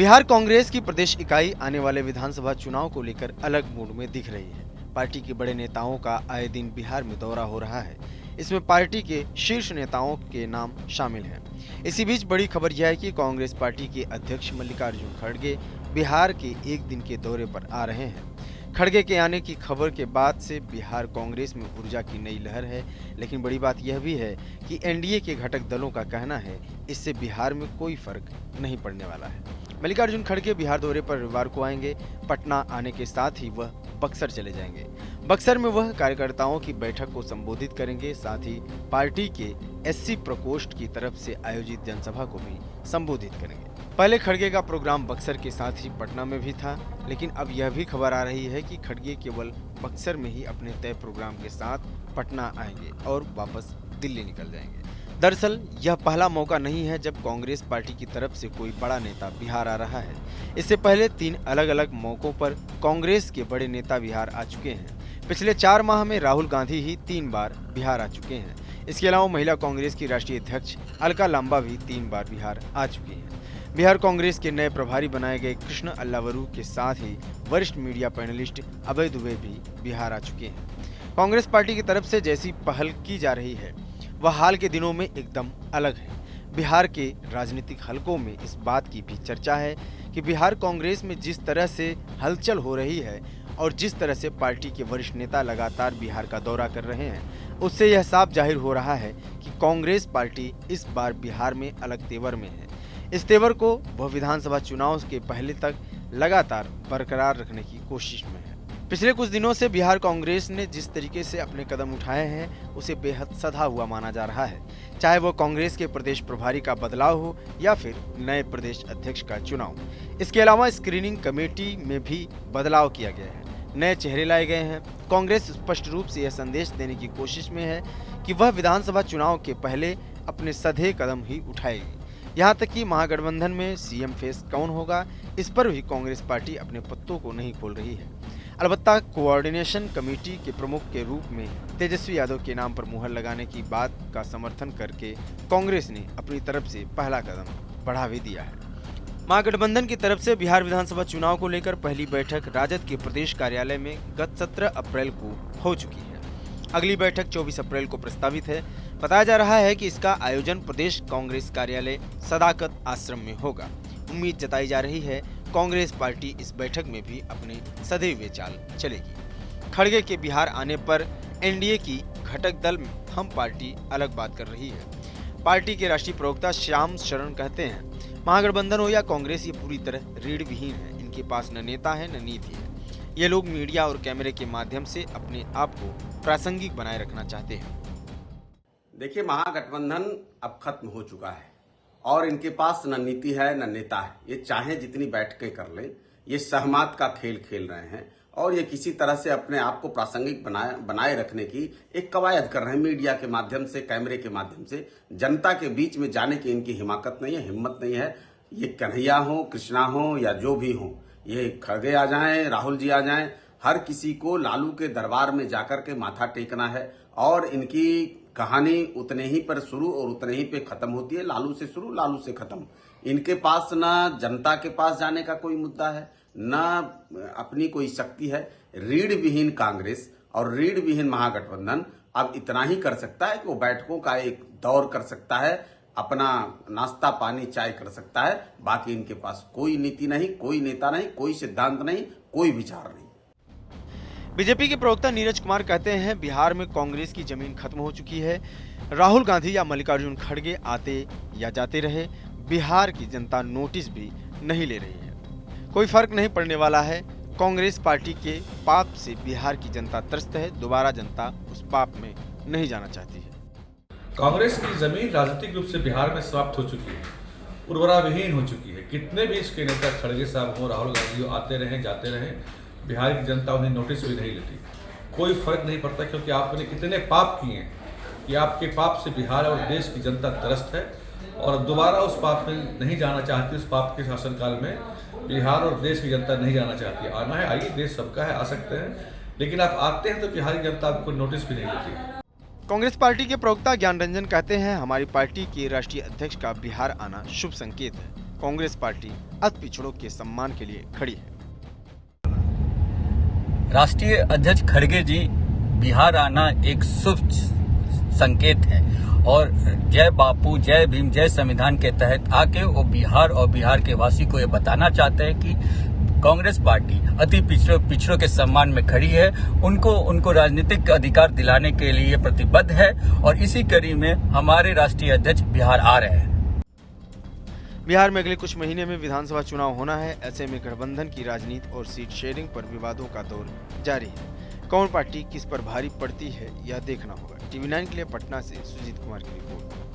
बिहार कांग्रेस की प्रदेश इकाई आने वाले विधानसभा चुनाव को लेकर अलग मूड में दिख रही है। पार्टी के बड़े नेताओं का आए दिन बिहार में दौरा हो रहा है। इसमें पार्टी के शीर्ष नेताओं के नाम शामिल हैं। इसी बीच बड़ी खबर यह है कि कांग्रेस पार्टी के अध्यक्ष मल्लिकार्जुन खड़गे बिहार के एक दिन के दौरे पर आ रहे हैं। खड़गे के आने की खबर के बाद से बिहार कांग्रेस में ऊर्जा की नई लहर है। लेकिन बड़ी बात यह भी है कि एनडीए के घटक दलों का कहना है इससे बिहार में कोई फर्क नहीं पड़ने वाला है। मल्लिकार्जुन खड़गे बिहार दौरे पर रविवार को आएंगे। पटना आने के साथ ही वह बक्सर चले जाएंगे। बक्सर में वह कार्यकर्ताओं की बैठक को संबोधित करेंगे। साथ ही पार्टी के एससी प्रकोष्ठ की तरफ से आयोजित जनसभा को भी संबोधित करेंगे। पहले खड़गे का प्रोग्राम बक्सर के साथ ही पटना में भी था, लेकिन अब यह भी खबर आ रही है कि खड़गे केवल बक्सर में ही अपने तय प्रोग्राम के साथ पटना आएंगे और वापस दिल्ली निकल जाएंगे। दरअसल यह पहला मौका नहीं है जब कांग्रेस पार्टी की तरफ से कोई बड़ा नेता बिहार आ रहा है। इससे पहले 3 अलग अलग मौकों पर कांग्रेस के बड़े नेता बिहार आ चुके हैं। पिछले 4 माह में राहुल गांधी ही 3 बार बिहार आ चुके हैं। इसके अलावा महिला कांग्रेस की राष्ट्रीय अध्यक्ष अलका लांबा भी 3 बार बिहार आ चुकी हैं। बिहार कांग्रेस के नए प्रभारी बनाए गए कृष्ण अल्लावरू के साथ ही वरिष्ठ मीडिया पैनलिस्ट अभय दुबे भी बिहार आ चुके हैं। कांग्रेस पार्टी की तरफ से जैसी पहल की जा रही है वह हाल के दिनों में एकदम अलग है। बिहार के राजनीतिक हलकों में इस बात की भी चर्चा है कि बिहार कांग्रेस में जिस तरह से हलचल हो रही है और जिस तरह से पार्टी के वरिष्ठ नेता लगातार बिहार का दौरा कर रहे हैं, उससे यह साफ जाहिर हो रहा है कि कांग्रेस पार्टी इस बार बिहार में अलग तेवर में है। इस तेवर को वह विधानसभा चुनाव के पहले तक लगातार बरकरार रखने की कोशिश में है। पिछले कुछ दिनों से बिहार कांग्रेस ने जिस तरीके से अपने कदम उठाए हैं उसे बेहद सधा हुआ माना जा रहा है, चाहे वो कांग्रेस के प्रदेश प्रभारी का बदलाव हो या फिर नए प्रदेश अध्यक्ष का चुनाव। इसके अलावा स्क्रीनिंग कमेटी में भी बदलाव किया गया है, नए चेहरे लाए गए हैं। कांग्रेस स्पष्ट रूप से यह संदेश देने की कोशिश में है कि वह विधानसभा चुनाव के पहले अपने सधे कदम ही उठाएगी। यहाँ तक कि महागठबंधन में सीएम फेस कौन होगा, इस पर भी कांग्रेस पार्टी अपने पत्तों को नहीं खोल रही है। अलबत्ता कोऑर्डिनेशन कमेटी के प्रमुख के रूप में तेजस्वी यादव के नाम पर मुहर लगाने की बात का समर्थन करके कांग्रेस ने अपनी तरफ से पहला कदम बढ़ा भी दिया है। महागठबंधन की तरफ से बिहार विधानसभा चुनाव को लेकर पहली बैठक राजद के प्रदेश कार्यालय में गत 17 अप्रैल को हो चुकी है। अगली बैठक 24 अप्रैल को प्रस्तावित है। बताया जा रहा है कि इसका आयोजन प्रदेश कांग्रेस कार्यालय सदाकत आश्रम में होगा। उम्मीद जताई जा रही है कांग्रेस पार्टी इस बैठक में भी अपने सधे हुए चाल चलेगी। खड़गे के बिहार आने पर एनडीए की घटक दल हम पार्टी अलग बात कर रही है। पार्टी के राष्ट्रीय प्रवक्ता श्याम शरण कहते हैं, महागठबंधन हो या कांग्रेस ये पूरी तरह रीढ़ विहीन है। इनके पास न नेता है न नीति है। ये लोग मीडिया और कैमरे के माध्यम से अपने आप को प्रासंगिक बनाए रखना चाहते हैं। देखिए, महागठबंधन अब खत्म हो चुका है और इनके पास न नीति है न नेता है। ये चाहे जितनी बैठकें कर ले, ये सहमत का खेल खेल रहे हैं और ये किसी तरह से अपने आप को प्रासंगिक बनाए रखने की एक कवायद कर रहे हैं। मीडिया के माध्यम से, कैमरे के माध्यम से जनता के बीच में जाने की इनकी हिमाकत नहीं है, हिम्मत नहीं है। ये कन्हैया हो, कृष्णा हो या जो भी हो, ये खड़गे आ जाएं, राहुल जी आ जाएं, हर किसी को लालू के दरबार में जाकर के माथा टेकना है और इनकी कहानी उतने ही पर शुरू और उतने ही पे खत्म होती है। लालू से शुरू, लालू से खत्म। इनके पास ना जनता के पास जाने का कोई मुद्दा है, ना अपनी कोई शक्ति है। रीढ़ विहीन कांग्रेस और रीढ़ विहीन महागठबंधन अब इतना ही कर सकता है कि वो बैठकों का एक दौर कर सकता है, अपना नाश्ता पानी चाय कर सकता है। बाकी इनके पास कोई नीति नहीं, कोई नेता नहीं, कोई सिद्धांत नहीं, कोई विचार नहीं। बीजेपी के प्रवक्ता नीरज कुमार कहते हैं, बिहार में कांग्रेस की जमीन खत्म हो चुकी है। राहुल गांधी या मल्लिकार्जुन खड़गे आते या जाते रहे, बिहार की जनता नोटिस भी नहीं ले रही है। कोई फर्क नहीं पड़ने वाला है। कांग्रेस पार्टी के पाप से बिहार की जनता त्रस्त है। दोबारा जनता उस पाप में नहीं जाना चाहती है। कांग्रेस की जमीन राजनीतिक रूप से बिहार में समाप्त हो चुकी है, उर्वरा विहीन हो चुकी है। कितने भी इसके नेता खड़गे साहब हो, राहुल गांधी हो, आते रहे जाते रहे, बिहार की जनता उन्हें नोटिस भी नहीं लेती। कोई फर्क नहीं पड़ता, क्योंकि आपने कितने पाप किए हैं कि आपके पाप से बिहार और देश की जनता त्रस्त है और दोबारा उस पाप में नहीं जाना चाहती। उस पाप के शासनकाल में बिहार और देश की जनता नहीं जाना चाहती। आना है, आइए, देश सबका है, आ सकते हैं, लेकिन आप आते हैं तो बिहार की जनता आपको नोटिस भी नहीं लेती। कांग्रेस पार्टी के प्रवक्ता ज्ञान रंजन कहते हैं, हमारी पार्टी के राष्ट्रीय अध्यक्ष का बिहार आना शुभ संकेत है। कांग्रेस पार्टी अति पिछड़ों के सम्मान के लिए खड़ी है। राष्ट्रीय अध्यक्ष खड़गे जी बिहार आना एक शुभ संकेत है और जय बापू, जय भीम, जय संविधान के तहत आके वो बिहार और बिहार के वासी को ये बताना चाहते हैं कि कांग्रेस पार्टी अति पिछड़ों के सम्मान में खड़ी है, उनको राजनीतिक अधिकार दिलाने के लिए प्रतिबद्ध है और इसी कड़ी में हमारे राष्ट्रीय अध्यक्ष बिहार आ रहे हैं। बिहार में अगले कुछ महीने में विधानसभा चुनाव होना है। ऐसे में गठबंधन की राजनीति और सीट शेयरिंग पर विवादों का दौर जारी है। कौन पार्टी किस पर भारी पड़ती है यह देखना होगा। TV9 के लिए पटना से सुजीत कुमार की रिपोर्ट।